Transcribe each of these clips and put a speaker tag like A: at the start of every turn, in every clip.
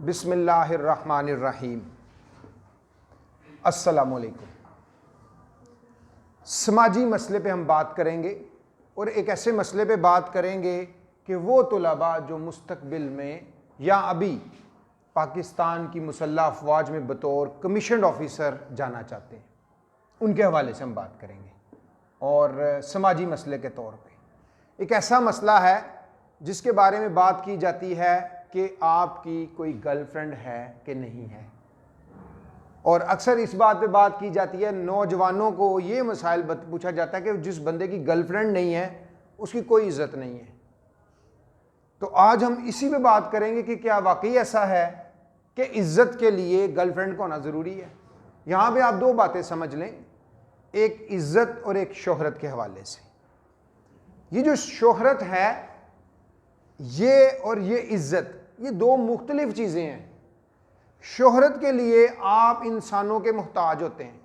A: बिस्मिल्लाहिर्रहमानिर्रहीम। अस्सलामुअलैकुम। समाजी मसले पे हम बात करेंगे और एक ऐसे मसले पे बात करेंगे कि वो तुलबा जो मुस्तकबिल में या अभी पाकिस्तान की मुसल्लह अफवाज में बतौर कमीशन ऑफिसर जाना चाहते हैं, उनके हवाले से हम बात करेंगे। और समाजी मसले के तौर पे एक ऐसा मसला है जिसके बारे में बात की जाती है कि आपकी कोई गर्लफ्रेंड है कि नहीं है, और अक्सर इस बात पे बात की जाती है, नौजवानों को ये मसाइल पूछा जाता है कि जिस बंदे की गर्लफ्रेंड नहीं है उसकी कोई इज्जत नहीं है। तो आज हम इसी पे बात करेंगे कि क्या वाकई ऐसा है कि इज्जत के लिए गर्लफ्रेंड का होना ज़रूरी है। यहाँ पे आप दो बातें समझ लें, एक इज्जत और एक शोहरत के हवाले से। ये जो शोहरत है ये और ये इज्जत, ये दो मुख्तलिफ चीज़ें हैं। शोहरत के लिए आप इंसानों के मोहताज होते हैं,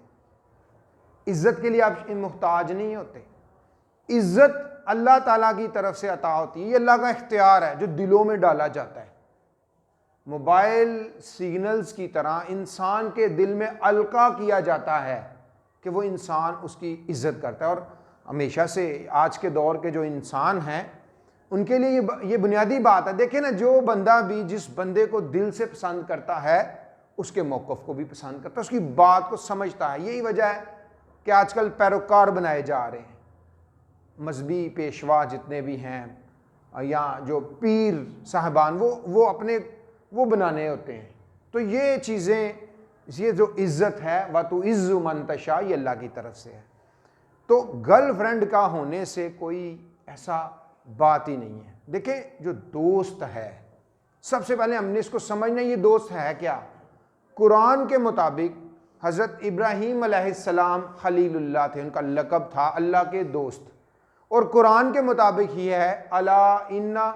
A: इज्जत के लिए आप मोहताज नहीं होते। इज्जत अल्लाह ताला की तरफ से अता होती है, ये अल्लाह का इख्तियार है जो दिलों में डाला जाता है। मोबाइल सिग्नल्स की तरह इंसान के दिल में अलका किया जाता है कि वो इंसान उसकी इज्जत करता है। और हमेशा से आज के दौर के जो इंसान हैं उनके लिए ये बुनियादी बात है। देखिए ना, जो बंदा भी जिस बंदे को दिल से पसंद करता है उसके मौक़िफ़ को भी पसंद करता है, उसकी बात को समझता है। यही वजह है कि आजकल पैरोकार बनाए जा रहे हैं, मजहबी पेशवा जितने भी हैं या जो पीर साहबान वो अपने वो बनाने होते हैं। तो ये चीज़ें, ये जो इज़्ज़त है व तो इज़्ज़ु मन तशा, ये अल्लाह की तरफ से है। तो गर्लफ्रेंड का होने से कोई ऐसा बात ही नहीं है। देखें, जो दोस्त है, सबसे पहले हमने इसको समझना, ये दोस्त है क्या। कुरान के मुताबिक हज़रत इब्राहीम अलैहिस्सलाम खलीलुल्लाह थे, उनका लक़ब था अल्लाह के दोस्त। और कुरान के मुताबिक ही है, अला इन्ना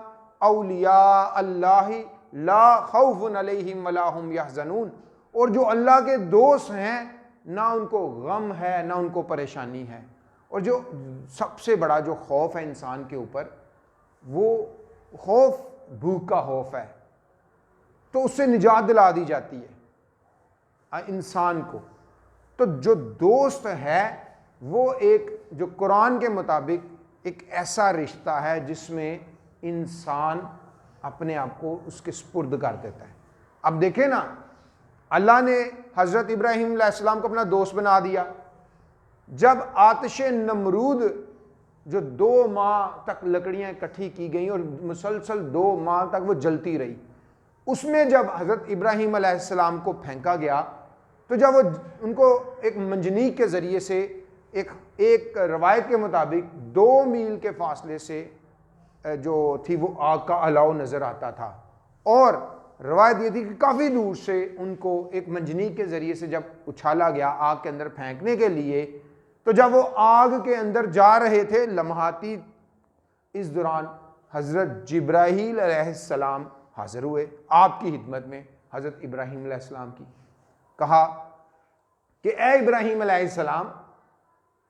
A: औलिया अल्लाहि ला खौफुन अलैहिम वला हुम यहज़नून। और जो अल्लाह के दोस्त हैं, ना उनको गम है ना उनको परेशानी है। और जो सबसे बड़ा जो खौफ है इंसान के ऊपर, वो खौफ भूख का खौफ है, तो उससे निजात दिला दी जाती है इंसान को। तो जो दोस्त है वो एक, जो कुरान के मुताबिक एक ऐसा रिश्ता है जिसमें इंसान अपने आप को उसके सुपुर्द कर देता है। अब देखें ना, अल्लाह ने हज़रत इब्राहीम अलैहिस्सलाम को अपना दोस्त बना दिया। जब आतिश नमरूद, जो 2 माह तक लकड़ियां इकट्ठी की गई और मुसलसल 2 माह तक वो जलती रही, उसमें जब हज़रत इब्राहीम अलैहिस्सलाम को फेंका गया, तो जब वो उनको एक मंजनीक के ज़रिए से एक रवायत के मुताबिक 2 मील के फासले से जो थी वो आग का अलाव नज़र आता था। और रवायत ये थी कि काफ़ी दूर से उनको एक मंजनीक के ज़रिए से जब उछाला गया आग के अंदर फेंकने के लिए, तो जब वो आग के अंदर जा रहे थे लम्हाती, इस दौरान हज़रत जिब्राईल अलैहिस्सलाम हाज़िर हुए आपकी खिदमत में, हज़रत इब्राहीम अलैहिस्सलाम की। कहा कि ए इब्राहीम अलैहिस्सलाम,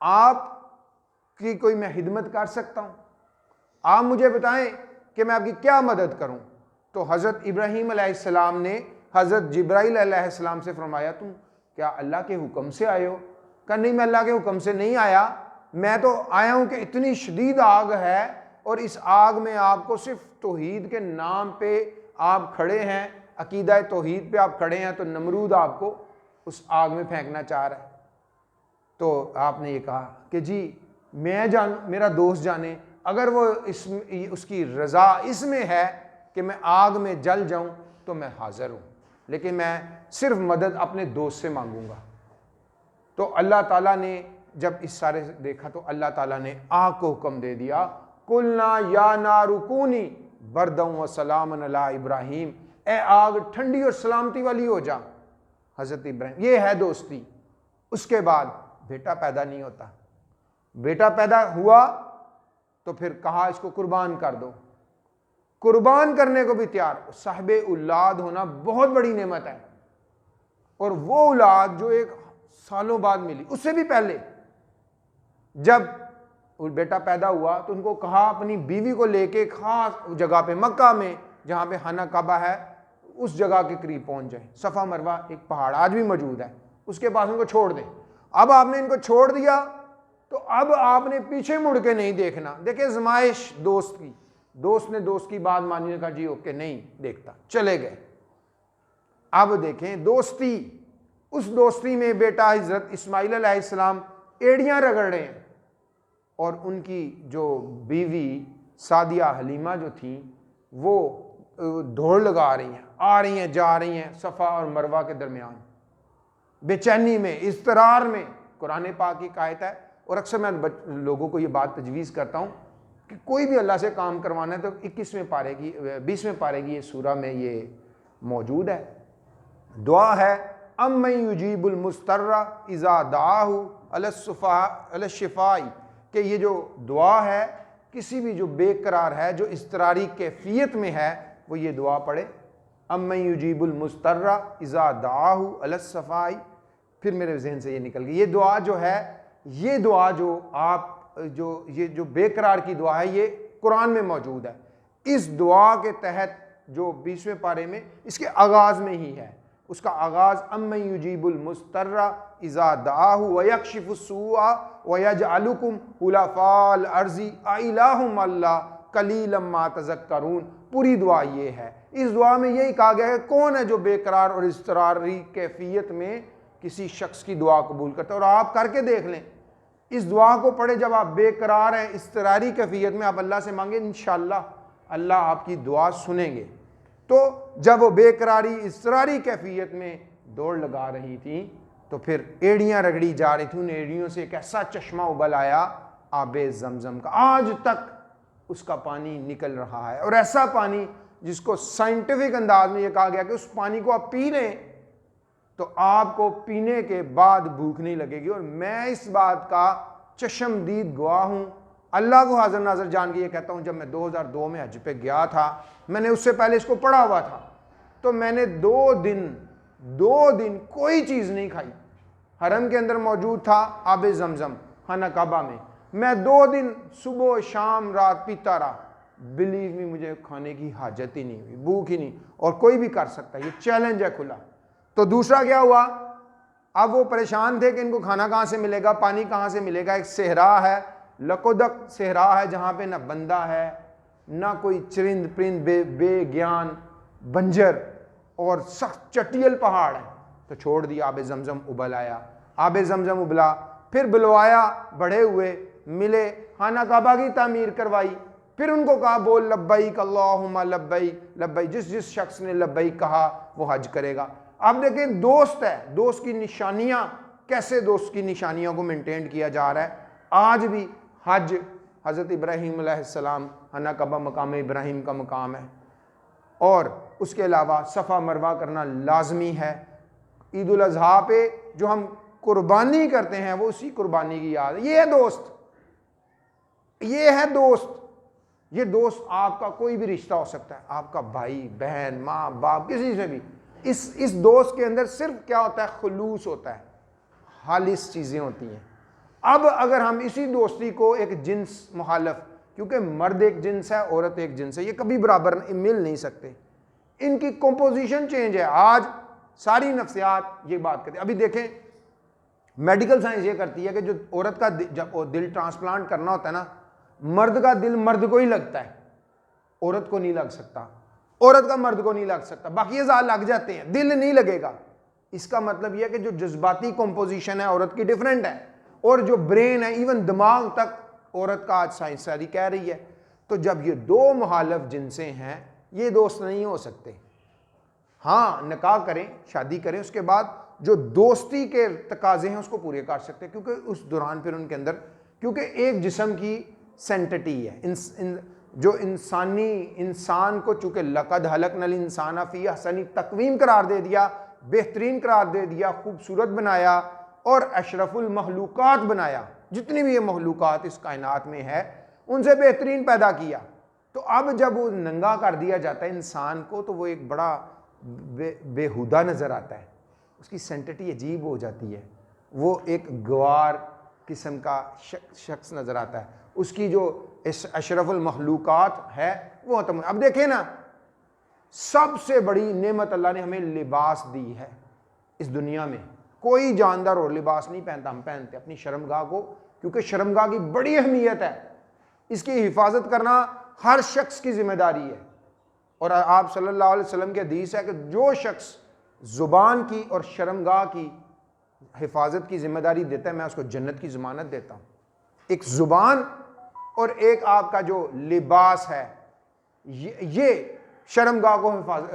A: आपकी कोई मैं खिदमत कर सकता हूँ, आप मुझे बताएं कि मैं आपकी क्या मदद करूँ। तो हज़रत इब्राहीम अलैहिस्सलाम ने हज़रत जिब्राईल अलैहिस्सलाम से फरमाया, तुम क्या अल्लाह के हुक्म से आए हो। कहा नहीं, मैं अल्लाह के हुक्म से नहीं आया, मैं तो आया हूँ कि इतनी शदीद आग है और इस आग में आपको सिर्फ तौहीद के नाम पे आप खड़े हैं, अकीदा तौहीद पे आप खड़े हैं, तो नमरूद आपको उस आग में फेंकना चाह रहा है। तो आपने ये कहा कि जी मेरा दोस्त जाने, अगर वो उसकी रज़ा इसमें है कि मैं आग में जल जाऊँ तो मैं हाज़िर हूँ, लेकिन मैं सिर्फ मदद अपने दोस्त से मांगूंगा। तो अल्लाह ताला ने जब इस सारे देखा तो अल्लाह ताला ने आग को हुक्म दे दिया, कुलना या नारुकूनी बरदम व सलामन अला इब्राहीम, ए आग ठंडी और सलामती वाली हो जा हज़रत इब्राहीम। ये है दोस्ती। उसके बाद बेटा पैदा नहीं होता, बेटा पैदा हुआ तो फिर कहा इसको कुर्बान कर दो, कुर्बान करने को भी तैयार। साहिब औलाद होना बहुत बड़ी नेमत है, और वो औलाद जो एक सालों बाद मिली, उससे भी पहले जब बेटा पैदा हुआ तो उनको कहा अपनी बीवी को लेके खास जगह पे मक्का में जहाँ पे खाना काबा है उस जगह के करीब पहुंच जाए। सफ़ा मरवा एक पहाड़ आज भी मौजूद है, उसके पास उनको छोड़ दें। अब आपने इनको छोड़ दिया तो अब आपने पीछे मुड़ के नहीं देखना। देखिए आजमाइश दोस्त की, दोस्त ने दोस्त की बात मानी, ने कहा जी ओके, नहीं देखता, चले गए। अब देखें दोस्ती, उस दोस्ती में बेटा हजरत इस्माइल अलैहिस्सलाम एड़ियां रगड़ रहे हैं और उनकी जो बीवी सादिया हलीमा जो थी वो दौड़ लगा रही हैं, आ रही हैं, जा रही हैं सफ़ा और मरवा के दरमियान, बेचैनी में, इस्तरार में। कुरान पाक की आयत है और अक्सर मैं लोगों को ये बात तजवीज़ करता हूँ कि कोई भी अल्लाह से काम करवाना है तो 21वें पारे की 20वें पारे की ये सूरा में ये मौजूद है। दुआ है अम्मन युजीबुल मुस्तर्रा इज़ा दाहु अलशिफ़ाई, कि ये जो दुआ है किसी भी जो बेकरार है, जो इस्तरारी कैफियत में है, वो ये दुआ पढ़े, अम्मन युजीबुल मुस्तर्रा इज़ा दाहु अलशिफ़ाई। फिर मेरे जहन से ये निकल गई, ये दुआ जो है, ये दुआ जो आप ये जो बेकरार की दुआ है ये कुरान में मौजूद है। इस दुआ के तहत जो 20वें पारे में इसके आगाज़ में ही है, उसका आगाज़ अम्मन युजीबुल मुस्तर्रा इज़ा दाहु व यक्शिफुस्सूअ व यजअलुकुम खुलफ़ाअल अर्ज़ि अइलाहुम अल्लाह कलीलम मा तज़क्करून। पूरी दुआ ये है। इस दुआ में यही कहा गया है कौन है जो बेकरार और इस्तरारी कैफियत में किसी शख्स की दुआ कबूल करता है। और आप करके देख लें, इस दुआ को पढ़े जब आप बेकरार हैं, इस्तरारी कैफियत में, आप अल्लाह से मांगे, इंशाअल्लाह अल्लाह आपकी दुआ सुनेंगे। तो जब वो बेकरारी इस्तरारी कैफियत में दौड़ लगा रही थी तो फिर एड़ियां रगड़ी जा रही थी, उन एड़ियों से एक ऐसा चश्मा उबल आया आबे ज़मज़म का, आज तक उसका पानी निकल रहा है। और ऐसा पानी जिसको साइंटिफिक अंदाज में यह कहा गया कि उस पानी को आप पी लें तो आपको पीने के बाद भूख नहीं लगेगी। और मैं इस बात का चश्मदीद गवाह हूं, अल्लाह को हाजिर नाज़र जान के ये कहता हूं, जब मैं 2002 में हज पे गया था, मैंने उससे पहले इसको पढ़ा हुआ था, तो मैंने 2 दिन कोई चीज़ नहीं खाई। हरम के अंदर मौजूद था आबे ज़मज़म खाना काबा में, मैं 2 दिन सुबह शाम रात पीता रहा। बिलीव मी, मुझे खाने की हाजत ही नहीं हुई, भूख ही नहीं। और कोई भी कर सकता है, ये चैलेंज है खुला। तो दूसरा क्या हुआ, अब वो परेशान थे कि इनको खाना कहाँ से मिलेगा, पानी कहाँ से मिलेगा। एक सहरा है, लकोदक सहरा है, जहाँ पे ना बंदा है ना कोई चरिंद परिंद, बेज्ञान बंजर और सख्त चटियल पहाड़ है। तो छोड़ दिया, आबे ज़मज़म उबल आया। आबे ज़मज़म उबला, फिर बुलवाया, बड़े हुए, मिले, खाना काबा की तामीर करवाई, फिर उनको कहा बोल लब्बैक अल्लाहुम्मा लब्बैक लब्बैक। जिस शख्स ने लब्बैक कहा वो हज करेगा। अब देखें दोस्त है, दोस्त की निशानियां, कैसे दोस्त की निशानियों को मेंटेन किया जा रहा है। आज भी हज हज़रत इब्राहीम अलैहिस्सलाम, हना कबा मकाम इब्राहीम का मकाम है, और उसके अलावा सफ़ा मरवा करना लाजमी है। ईद उल अज़हा पे जो हम कुर्बानी करते हैं वो उसी कुर्बानी की याद है। ये है दोस्त, ये है दोस्त। ये दोस्त आपका कोई भी रिश्ता हो सकता है, आपका भाई बहन माँ बाप किसी से भी। इस दोस्त के अंदर सिर्फ क्या होता है, खुलूस होता है, खालिस चीज़ें होती हैं। अब अगर हम इसी दोस्ती को एक जिन्स मुखालिफ, क्योंकि मर्द एक जिन्स है, औरत एक जिन्स है, ये कभी बराबर मिल नहीं सकते, इनकी कंपोजिशन चेंज है। आज सारी नफ्सियात ये बात करती है। अभी देखें मेडिकल साइंस ये करती है कि जो औरत का जब दिल ट्रांसप्लांट करना होता है ना, मर्द का दिल मर्द को ही लगता है, औरत को नहीं लग सकता, औरत का मर्द को नहीं लग सकता, बाकी ये लग जाते हैं, दिल नहीं लगेगा। इसका मतलब यह है कि जो जज्बाती कंपोजिशन है औरत की डिफरेंट है, और जो ब्रेन है, इवन दिमाग तक औरत का आज साइंसदानी कह रही है। तो जब ये दो मुखालिफ जिनसे हैं, ये दोस्त नहीं हो सकते। हाँ, निकाह करें, शादी करें, उसके बाद जो दोस्ती के तकाजे हैं उसको पूरे कर सकते हैं, क्योंकि उस दौरान फिर उनके अंदर, क्योंकि एक जिस्म की सेंटिटी है, जो इंसान को चूंकि लक़द हलक़नल इंसान फ़ी अहसनी तक़वीम करार दे दिया, बेहतरीन करार दे दिया, खूबसूरत बनाया और अशरफुल मखलूक़ात बनाया, जितनी भी ये मखलूक़ात इस कायनात में है उनसे बेहतरीन पैदा किया। तो अब जब वो नंगा कर दिया जाता है इंसान को, तो वो एक बड़ा बेहुदा नज़र आता है, उसकी सेंटिटी अजीब हो जाती है, वो एक गवार किस्म का शख्स नज़र आता है, उसकी जो अशरफुल मखलूक़ात है वो खत्म। अब देखें ना, सबसे बड़ी नेमत अल्लाह ने हमें लिबास दी है इस दुनिया में। कोई जानदार और लिबास नहीं पहनता, हम पहनते अपनी शर्मगाह को, क्योंकि शर्मगाह की बड़ी अहमियत है। इसकी हिफाजत करना हर शख्स की जिम्मेदारी है। और आप सल्लल्लाहु अलैहि वसल्लम की हदीस है कि जो शख्स जुबान की और शर्मगाह की हिफाजत की जिम्मेदारी देता है, मैं उसको जन्नत की जमानत देता हूँ। एक जुबान और एक आपका जो लिबास है, ये शर्मगाह को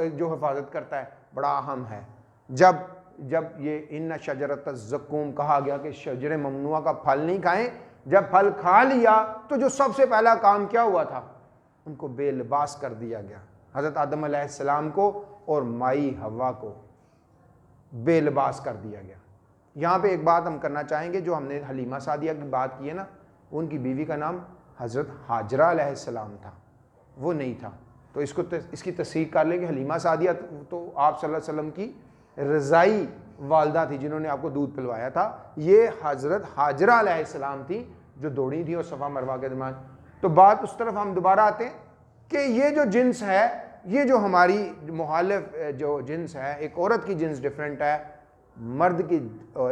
A: जो हिफाजत करता है, बड़ा अहम है। जब ये इन्ना शजरत ज़क़ूम कहा गया कि शजर ममनुआ का फल नहीं खाएं, जब फल खा लिया तो जो सबसे पहला काम क्या हुआ था, उनको बेलिबास कर दिया गया। हज़रत आदम अलैहिस्सलाम को और माई हवा को बेलिबास कर दिया गया। यहाँ पे एक बात हम करना चाहेंगे, जो हमने हलीमा सादिया की बात की है ना, उनकी बीवी का नाम हज़रत हाजरा अलैहिस्सलाम था, वो नहीं था। तो इसकी तस्दीक कर लें कि हलीमा सादिया तो आप सल्लल्लाहु अलैहि वसल्लम की रज़ाई वालदा थी, जिन्होंने आपको दूध पिलवाया था। ये हज़रत हाजरा अलैहिस्सलाम थी जो दौड़ी थी और सफ़ा मरवा के दरमियान। तो बात उस तरफ हम दोबारा आते हैं कि ये जो जिन्स है, ये जो हमारी मुखालिफ जो जिन्स है, एक औरत की जिन्स डिफरेंट है, मर्द की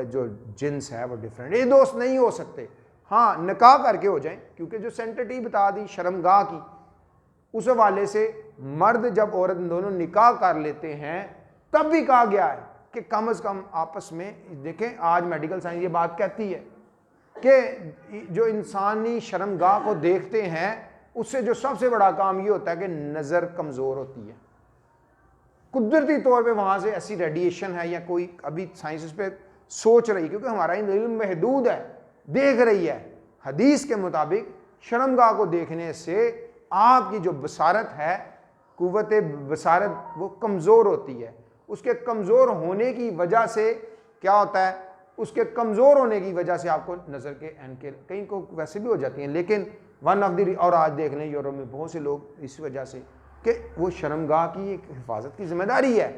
A: जो जिन्स है वो डिफरेंट। ये दोस्त नहीं हो सकते। हाँ, निकाह करके हो जाएं, क्योंकि जो सेंटिटी बता दी शर्मगाह की, उस हवाले से मर्द जब औरत दोनों निकाह कर लेते हैं, तब भी कहा गया है कि कम से कम आपस में देखें। आज मेडिकल साइंस ये बात कहती है कि जो इंसानी शर्मगाह को देखते हैं, उससे जो सबसे बड़ा काम ये होता है कि नज़र कमज़ोर होती है। कुदरती तौर पे वहाँ से ऐसी रेडिएशन है, या कोई अभी साइंस इस पर सोच रही, क्योंकि हमारा इल्म महदूद है, देख रही है। हदीस के मुताबिक शर्मगाह को देखने से आपकी जो बसारत है, कुव्वत बसारत, वो कमज़ोर होती है। उसके कमज़ोर होने की वजह से क्या होता है, उसके कमज़ोर होने की वजह से आपको नज़र के एनके कहीं को वैसे भी हो जाती हैं, लेकिन वन ऑफ द, और आज देख लें यूरोप में बहुत से लोग इस वजह से कि वो शर्मगाह की एक हिफाजत की जिम्मेदारी है।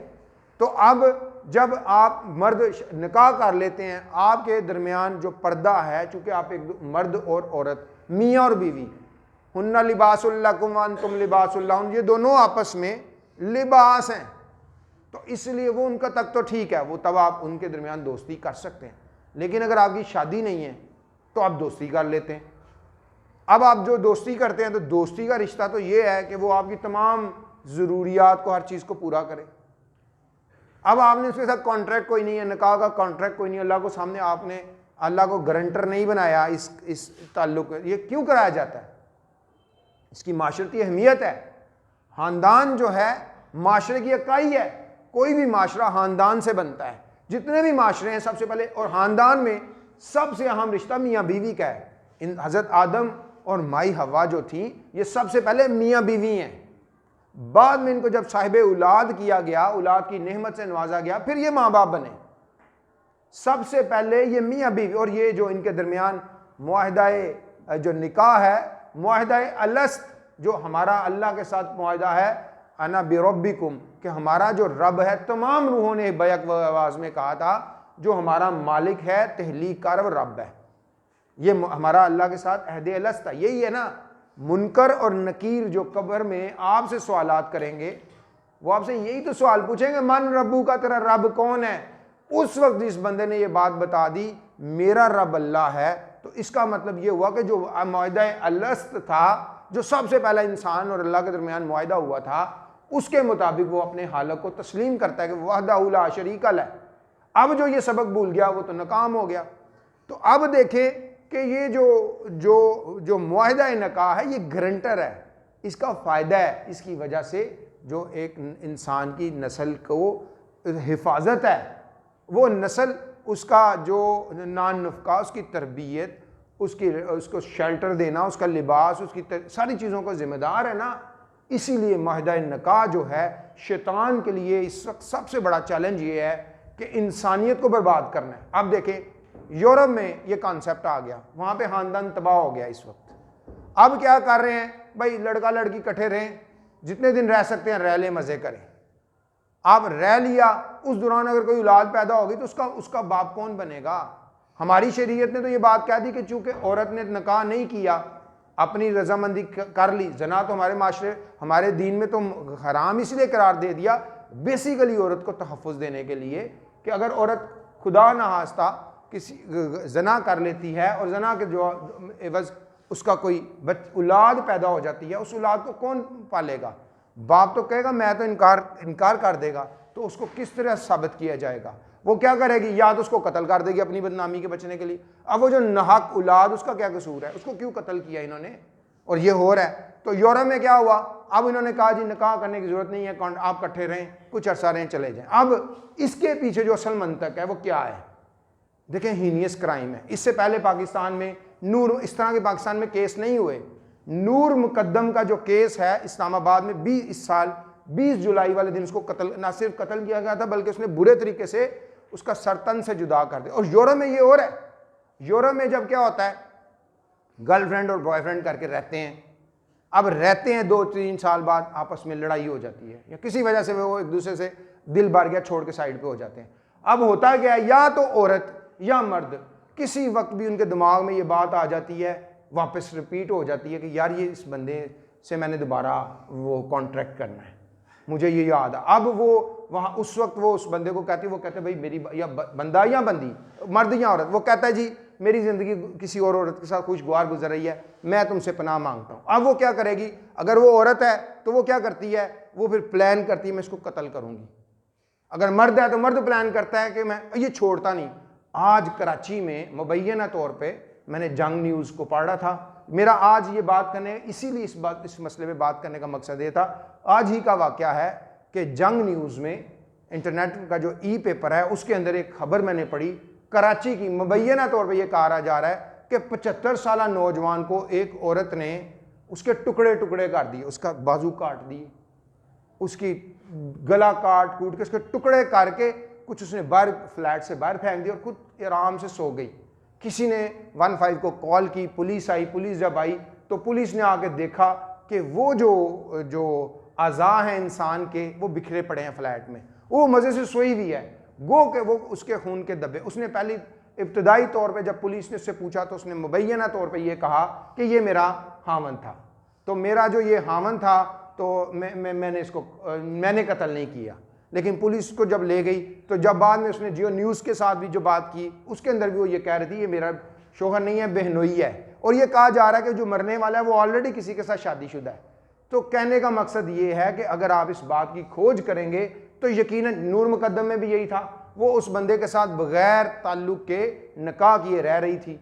A: तो अब जब आप मर्द निकाह कर लेते हैं, आपके दरमियान जो पर्दा है, चूँकि आप एक मर्द और औरत, मियाँ और बीवी, हुन्ना लिबासुल लकुम व अंतुम लिबासुल लहुन, ये दोनों आपस में लिबास हैं। तो इसलिए वो उनका तक तो ठीक है, वो तब आप उनके दरमियान दोस्ती कर सकते हैं। लेकिन अगर आपकी शादी नहीं है तो आप दोस्ती कर लेते हैं। अब आप जो दोस्ती करते हैं, तो दोस्ती का रिश्ता तो ये है कि वो आपकी तमाम ज़रूरियात को, हर चीज़ को पूरा करे। अब आपने उसके साथ कॉन्ट्रैक्ट कोई नहीं है, निकाह का कॉन्ट्रैक्ट कोई नहीं, अल्लाह को सामने आपने अल्लाह को गारंटर नहीं बनाया इस ताल्लुक। ये क्यों कराया जाता है? इसकी माशरती अहमियत है। ख़ानदान जो है माशरे की इकाई है। कोई भी माशरा ख़ानदान से बनता है। जितने भी माशरे हैं सबसे पहले, और ख़ानदान में सबसे अहम रिश्ता मियाँ बीवी का है। इन हज़रत आदम और माई हवा जो थी, ये सबसे पहले मियाँ बीवी हैं। बाद में इनको जब साहिब औलाद किया गया, औलाद की नेमत से नवाजा गया, फिर ये माँ बाप बने। सबसे पहले ये मियाँ बीवी, और ये जो इनके दरमियान मुआहदा जो निकाह है, मुआहदा अलस्त, जो हमारा अल्लाह के साथ मुआहदा है, अना बिरब्बिकुम, कि हमारा जो रब है, तमाम रूहों ने बैक व आवाज़ में कहा था, जो हमारा मालिक है, तहलीक कार व रब है। ये हमारा अल्लाह के साथ अहद अलस्त है। यही है ना, मुनकर और नकीर जो कब्र में आपसे सवालात करेंगे, वो आपसे यही तो सवाल पूछेंगे, मन रब्बू का, तेरा रब कौन है? उस वक्त जिस बंदे ने ये बात बता दी मेरा रब अल्लाह है, तो इसका मतलब ये हुआ कि जो मुआहदा अलस्त था, जो सबसे पहला इंसान और अल्लाह के दरमियान मुआहदा हुआ था, उसके मुताबिक वो अपने हालत को तस्लीम करता है कि वहदहू ला शरीक लह। अब जो ये सबक भूल गया वो तो नाकाम हो गया। तो अब देखें कि ये जो मुआहदा निकाह है, ये गारंटर है, इसका फ़ायदा है, इसकी वजह से जो एक इंसान की नस्ल को हिफाजत है, वो नस्ल, उसका जो नान नुफ़का, उसकी तरबियत, उसको शेल्टर देना, उसका लिबास, उसकी सारी चीज़ों का ज़िम्मेदार है ना। इसीलिए मुआहदा निकाह जो है, शैतान के लिए इस वक्त सबसे बड़ा चैलेंज ये है कि इंसानियत को बर्बाद करना है। अब देखें यूरोप में ये कॉन्सेप्ट आ गया, वहाँ पे ख़ानदान तबाह हो गया इस वक्त। अब क्या कर रहे हैं भाई, लड़का लड़की इकट्ठे रहें, जितने दिन रह सकते हैं रह लें, मज़े करें। आप रह लिया, उस दौरान अगर कोई औलाद पैदा होगी तो उसका बाप कौन बनेगा? हमारी शरीयत ने तो ये बात कह दी कि चूंकि औरत ने निकाह नहीं किया, अपनी रजामंदी कर ली। जना तो हमारे माशरे, हमारे दीन में तो हराम इसलिए करार दे दिया बेसिकली औरत को तहफ़्फ़ुज़ देने के लिए कि अगर औरत खुदा न खास्ता किसी जना कर लेती है और जना के जो एवज़ उसका कोई औलाद पैदा हो जाती है, उस औलाद को कौन पालेगा? बाप तो कहेगा, मैं तो इनकार कर देगा। तो उसको किस तरह साबित किया जाएगा? वो क्या करेगी? या तो उसको कत्ल कर देगी अपनी बदनामी के बचने के लिए। अब वो जो नाहक औलाद, उसका क्या कसूर है? उसको क्यों कत्ल किया इन्होंने? और ये हो रहा है। तो यूरोप में क्या हुआ? अब इन्होंने कहा जी निकाह करने की जरूरत नहीं है, आप इकट्ठे रहें, कुछ अरसा रहें, चले जाएं। अब इसके पीछे जो असल मंतक है वो क्या है? देखें, हीनियस क्राइम है। इससे पहले पाकिस्तान में नूर, इस तरह के पाकिस्तान में केस नहीं हुए। नूर मुकद्दम का जो केस है इस्लामाबाद में, इस साल 20 जुलाई वाले दिन उसको कत्ल, ना सिर्फ कत्ल किया गया था बल्कि उसने बुरे तरीके से उसका सरतन से जुदा कर दिया। और यूरोप में ये हो रहा है। यूरोप में जब क्या होता है, गर्लफ्रेंड और बॉयफ्रेंड करके रहते हैं, अब रहते हैं 2-3 साल बाद आपस में लड़ाई हो जाती है या किसी वजह से वो एक दूसरे से दिल भर गया, छोड़ के साइड पे हो जाते हैं। अब होता क्या है, या तो औरत या मर्द किसी वक्त भी उनके दिमाग में ये बात आ जाती है, वापस रिपीट हो जाती है कि यार ये इस बंदे से मैंने दोबारा वो कॉन्ट्रैक्ट करना है, मुझे ये याद है। अब वो वहाँ उस वक्त वो उस बंदे को कहती है, वो कहते हैं भाई मेरी, या बंदा या बंदी, मर्द या औरत, वो कहता है जी मेरी ज़िंदगी किसी और औरत के साथ खुशगवार गुजर रही है, मैं तुमसे पनाह मांगता हूँ। अब वो क्या करेगी? अगर वो औरत है तो वो क्या करती है? वो फिर प्लान करती है मैं इसको कत्ल करूँगी। अगर मर्द है तो मर्द प्लान करता है कि मैं ये छोड़ता नहीं। आज कराची में मुबैना तौर पे मैंने जंग न्यूज़ को पढ़ा था। मेरा आज ये बात करने, इसीलिए इस मसले पे बात करने का मकसद ये था। आज ही का वाक़या है कि जंग न्यूज़ में, इंटरनेट का जो ई पेपर है, उसके अंदर एक खबर मैंने पढ़ी कराची की। मुबैना तौर पे ये कहा जा रहा है कि 75 साल नौजवान को एक औरत ने उसके टुकड़े टुकड़े कर दिए, उसका बाजू काट दिए, उसकी गला काट कूट के उसके टुकड़े करके कुछ उसने बाहर फ्लैट से बाहर फेंक दिया और खुद आराम से सो गई। किसी ने 15 को कॉल की, पुलिस आई। पुलिस जब आई तो पुलिस ने आके देखा कि वो जो अज़ा हैं इंसान के, वो बिखरे पड़े हैं फ्लैट में। वो मज़े से सोई हुई है, गो के वो उसके खून के धब्बे। उसने पहली इब्तदाई तौर पे जब पुलिस ने उससे पूछा तो उसने मुबैना तौर पे ये कहा कि ये मेरा हामन था, तो मेरा जो ये हामन था तो मैंने कत्ल नहीं किया। लेकिन पुलिस को जब ले गई तो जब बाद में उसने जियो न्यूज़ के साथ भी जो बात की, उसके अंदर भी वो ये कह रही थी ये मेरा शोहर नहीं है, बहनोई है। और ये कहा जा रहा है कि जो मरने वाला है वो ऑलरेडी किसी के साथ शादीशुदा है। तो कहने का मकसद ये है कि अगर आप इस बात की खोज करेंगे तो यकीनन नूर मुकद्दम में भी यही था। वो उस बंदे के साथ बगैर ताल्लुक के निकाह किए रह रही थी।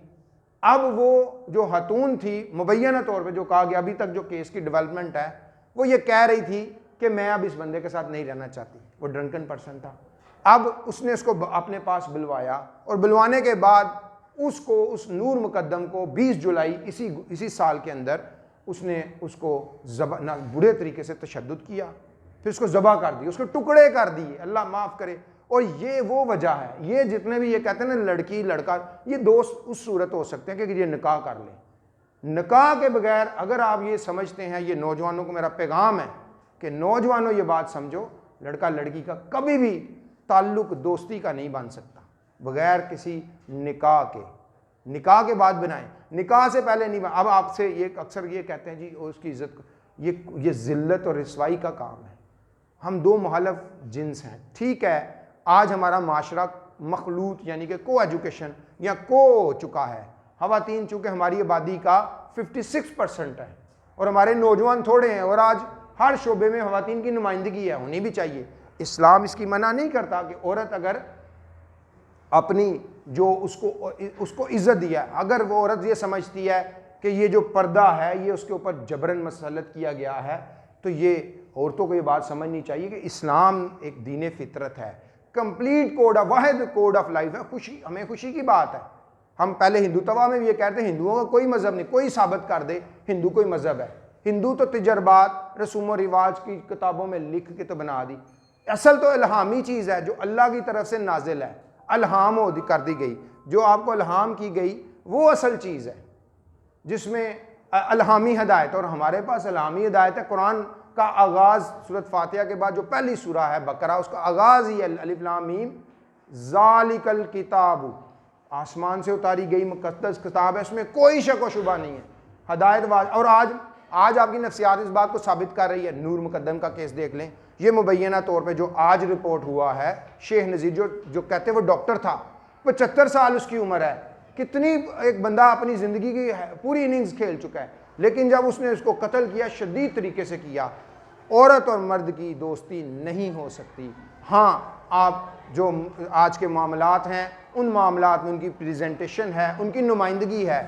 A: अब वो जो हतून थी, मुबैना तौर पे जो कहा गया, अभी तक जो केस की डेवलपमेंट है, वो ये कह रही थी कि मैं अब इस बंदे के साथ नहीं रहना चाहती। वो ड्रंकन पर्सन था। अब उसने उसको अपने पास बुलवाया और बुलवाने के बाद उसको, उस नूर मुकद्दम को 20 जुलाई इसी साल के अंदर उसने उसको बुरे तरीके से तशद्दुद किया, फिर उसको ज़बह कर दी, उसको टुकड़े कर दिए, अल्लाह माफ़ करे। और ये वो वजह है, ये जितने भी ये कहते हैं ना लड़की लड़का, ये दोस्त उस सूरत हो सकते हैं कि ये निकाह कर लें। निकाह के बगैर अगर आप ये समझते हैं, ये नौजवानों को मेरा पैगाम है कि नौजवानों ये बात समझो, लड़का लड़की का कभी भी ताल्लुक दोस्ती का नहीं बन सकता बगैर किसी निकाह के। निकाह के बाद बनाएं, निकाह से पहले नहीं। अब आपसे ये अक्सर ये कहते हैं जी उसकी इज्जत, ये ज़िल्लत और रिसवाई का काम है। हम दो मुखालिफ जिन्स हैं, ठीक है। आज हमारा माशरा मखलूत यानी कि को एजुकेशन या को हो चुका है। ख़वातीन चूँकि हमारी आबादी का 56% है और हमारे नौजवान थोड़े हैं, और आज हर शोबे में ख़वातीन की नुमाइंदगी है, होनी भी चाहिए। इस्लाम इसकी मना नहीं करता कि औरत अगर अपनी जो उसको इज़्ज़त दिया, अगर वो औरत ये समझती है कि ये जो पर्दा है ये उसके ऊपर जबरन मसलत किया गया है, तो ये औरतों को ये बात समझनी चाहिए कि इस्लाम एक दीन फितरत है, complete code of, Wahid code of life है। खुशी, हमें खुशी की बात है। हम पहले हिंदू तवा में भी ये कहते हैं हिंदुओं का कोई मज़हब नहीं, कोई साबित कर दे हिंदू कोई मज़हब है। हिंदू तो तजर्बात, रसूम व रिवाज की किताबों में लिख के तो बना दी। असल तो इल्हामी चीज़ है जो अल्लाह की तरफ से नाजिल है, अल्हाम कर दी गई, जो आपको अल्हाम की गई वो असल चीज़ है जिसमें अल्हामी हिदायत। और हमारे पास अल्हामी हिदायत है। कुरान का आगाज़ सूरत फातिहा के बाद जो पहली सूरा है बकरा, उसका आगाज़ ही अलिफ लाम मीम ज़ालिकल किताब, आसमान से उतारी गई मुक़द्दस किताब है, उसमें कोई शक व शुबा नहीं है। हदायतवाज। और आज आपकी नफ्सियात इस बात को साबित कर रही है। नूर मुकद्दम का केस देख लें, ये मुबैना तौर पे जो आज रिपोर्ट हुआ है, शेख नज़ीर जो कहते हैं वो डॉक्टर था, 75 साल उसकी उम्र है, कितनी एक बंदा अपनी ज़िंदगी की पूरी इनिंग्स खेल चुका है, लेकिन जब उसने उसको कत्ल किया शदीद तरीके से किया। औरत और मर्द की दोस्ती नहीं हो सकती। हाँ, आप जो आज के मामलात हैं उन मामलात में उनकी प्रेजेंटेशन है, उनकी नुमाइंदगी है,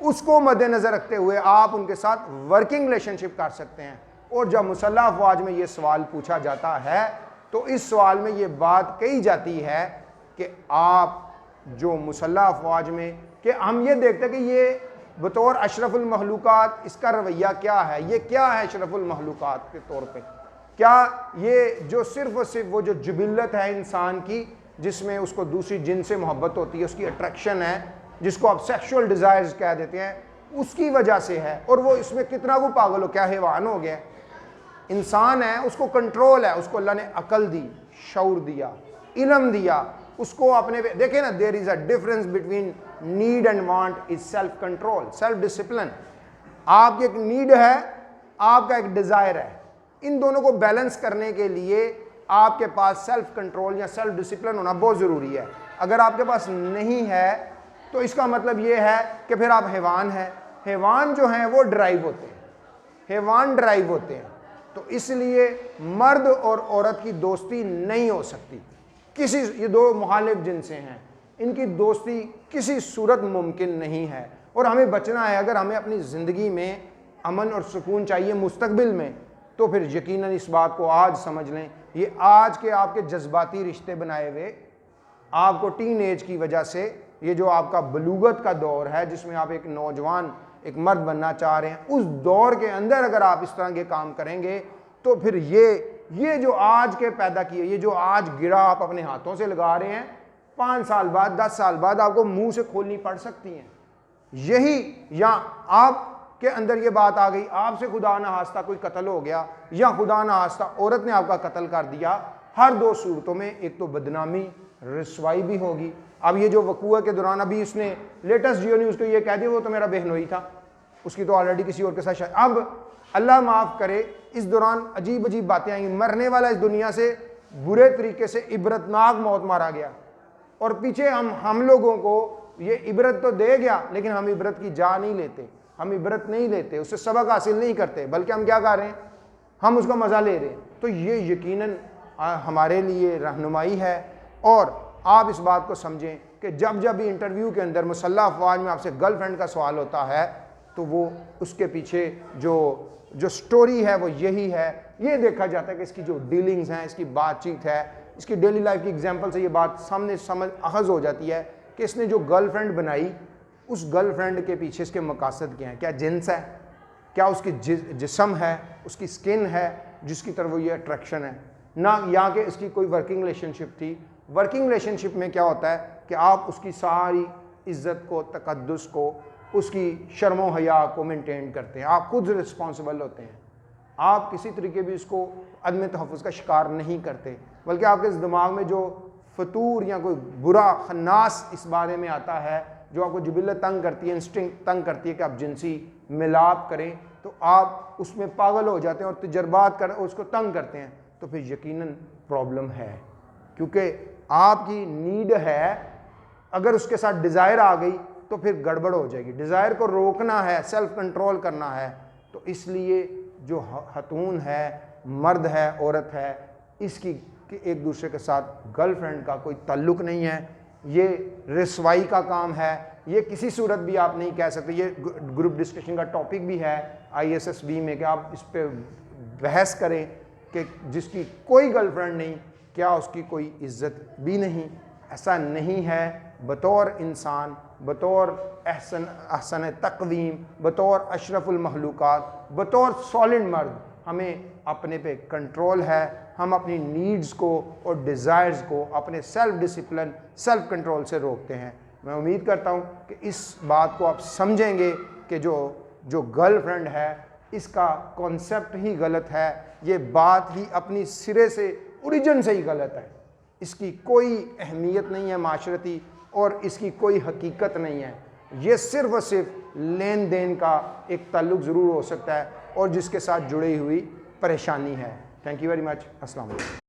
A: उसको मद्देनज़र रखते हुए आप उनके साथ वर्किंग रिलेशनशिप कर सकते हैं। और जब मुसल्लह अफवाज में ये सवाल पूछा जाता है तो इस सवाल में ये बात कही जाती है कि आप जो मुसल्लह अफवाज में, कि हम ये देखते हैं कि ये बतौर अशरफुल महलूकात इसका रवैया क्या है, ये क्या है अशरफुल महलूकात के तौर पे, क्या ये जो सिर्फ और सिर्फ वो जो जुबिल्लत है इंसान की, जिसमें उसको दूसरी जिन से मोहब्बत होती है, उसकी अट्रैक्शन है, जिसको आप सेक्सुअल डिज़ायर्स कह देते हैं, उसकी वजह से है, और वो इसमें कितना वो पागल हो, क्या हैवान हो गया। इंसान है, उसको कंट्रोल है, उसको अल्लाह ने अकल दी, शऊर दिया, इल्म दिया, उसको अपने देखे ना, there is a difference between need and want is self control, self discipline. आपकी एक नीड है, आपका एक डिज़ायर है, इन दोनों को बैलेंस करने के लिए आपके पास सेल्फ कंट्रोल या सेल्फ डिसिप्लिन होना बहुत ज़रूरी है। अगर आपके पास नहीं है तो इसका मतलब ये है कि फिर आप हैवान हैं। हैवान जो हैं वो ड्राइव होते हैं, हैवान ड्राइव होते हैं। तो इसलिए मर्द और औरत की दोस्ती नहीं हो सकती किसी, ये दो मुखालिफ जिनसे हैं, इनकी दोस्ती किसी सूरत मुमकिन नहीं है। और हमें बचना है, अगर हमें अपनी ज़िंदगी में अमन और सुकून चाहिए मुस्तकबिल में, तो फिर यकीनन इस बात को आज समझ लें, ये आज के आपके जज्बाती रिश्ते बनाए हुए, आपको टीन एज की वजह से, ये जो आपका बलूगत का दौर है जिसमें आप एक नौजवान, एक मर्द बनना चाह रहे हैं, उस दौर के अंदर अगर आप इस तरह के काम करेंगे तो फिर ये जो आज के पैदा किए, ये जो आज गिरा आप अपने हाथों से लगा रहे हैं, 5 साल बाद 10 साल बाद आपको मुंह से खोलनी पड़ सकती हैं। यही, या आपके अंदर ये बात आ गई, आपसे खुदा न हास्ता कोई कत्ल हो गया, या खुदा न हास्ता औरत ने आपका कत्ल कर दिया, हर दो सूरतों में एक तो बदनामी, रिसवाई भी होगी। अब ये जो वकूआ के दौरान अभी उसने लेटेस्ट जियो न्यूज़ को ये कह दिया वो तो मेरा बहनोई था, उसकी तो ऑलरेडी किसी और के साथ शायद, अब अल्लाह माफ़ करे, इस दौरान अजीब अजीब बातें आएंगी। मरने वाला इस दुनिया से बुरे तरीके से इबरतनाक मौत मारा गया, और पीछे हम लोगों को ये इबरत तो दे गया, लेकिन हम इबरत की जा नहीं लेते, हम इबरत नहीं लेते, उससे सबक हासिल नहीं करते, बल्कि हम क्या कर रहे हैं, हम उसका मज़ा ले रहे हैं। तो ये यकीनन हमारे लिए रहनुमाई है। और आप इस बात को समझें कि जब भी इंटरव्यू के अंदर मुसल्लह अफवाज में आपसे गर्लफ्रेंड का सवाल होता है तो वो उसके पीछे जो स्टोरी है वो यही है। ये देखा जाता है कि इसकी जो डीलिंग्स हैं, इसकी बातचीत है, इसकी डेली लाइफ की एग्जांपल से ये बात सामने समझ अखज़ हो जाती है कि इसने जो गर्लफ्रेंड बनाई, उस गर्लफ्रेंड के पीछे इसके मकासद क्या हैं, क्या जिन्स है, क्या उसकी जिस्म है, उसकी स्किन है जिसकी तरफ वो ये अट्रैक्शन है, ना यहाँ के इसकी कोई वर्किंग रिलेशनशिप थी। वर्किंग रिलेशनशिप में क्या होता है कि आप उसकी सारी इज़्ज़त को, तकद्दुस को, उसकी शर्मो हया को मेंटेन करते हैं, आप खुद रिस्पॉन्सिबल होते हैं, आप किसी तरीके भी उसको अदम तहफ़्फ़ुज़ का शिकार नहीं करते, बल्कि आपके इस दिमाग में जो फतूर या कोई बुरा खन्नास इस बारे में आता है, जो आपको जुबिल्लत तंग करती है, इंस्टिंक्ट तंग करती है कि आप जिनसी मिलाप करें, तो आप उसमें पागल हो जाते हैं और तजर्बात कर उसको तंग करते हैं, तो फिर यकीनन प्रॉब्लम है, क्योंकि आपकी नीड है। अगर उसके साथ डिज़ायर आ गई तो फिर गड़बड़ हो जाएगी। डिज़ायर को रोकना है, सेल्फ कंट्रोल करना है। तो इसलिए जो हतून है, मर्द है, औरत है, इसकी एक दूसरे के साथ गर्लफ्रेंड का कोई ताल्लुक़ नहीं है। ये रिसवाई का काम है, ये किसी सूरत भी आप नहीं कह सकते। ये ग्रुप डिस्कशन का टॉपिक भी है ISSB में कि आप इस पर बहस करें कि जिसकी कोई गर्लफ्रेंड नहीं, क्या उसकी कोई इज़्ज़त भी नहीं? ऐसा नहीं है। बतौर इंसान, बतौर अहसन तक़वीम, बतौर अशरफुल महलूकात, बतौर सॉलिड मर्द, हमें अपने पे कंट्रोल है। हम अपनी नीड्स को और डिज़ायर्स को अपने सेल्फ डिसिप्लिन, सेल्फ कंट्रोल से रोकते हैं। मैं उम्मीद करता हूँ कि इस बात को आप समझेंगे कि जो गर्लफ्रेंड है, इसका कॉन्सेप्ट ही गलत है। ये बात ही अपनी सिरे से, ओरिजिन से ही गलत है। इसकी कोई अहमियत नहीं है माशरती, और इसकी कोई हकीकत नहीं है। ये सिर्फ और सिर्फ लेन देन का एक ताल्लुक ज़रूर हो सकता है और जिसके साथ जुड़ी हुई परेशानी है। Thank you very much. अस्सलाम वालेकुम।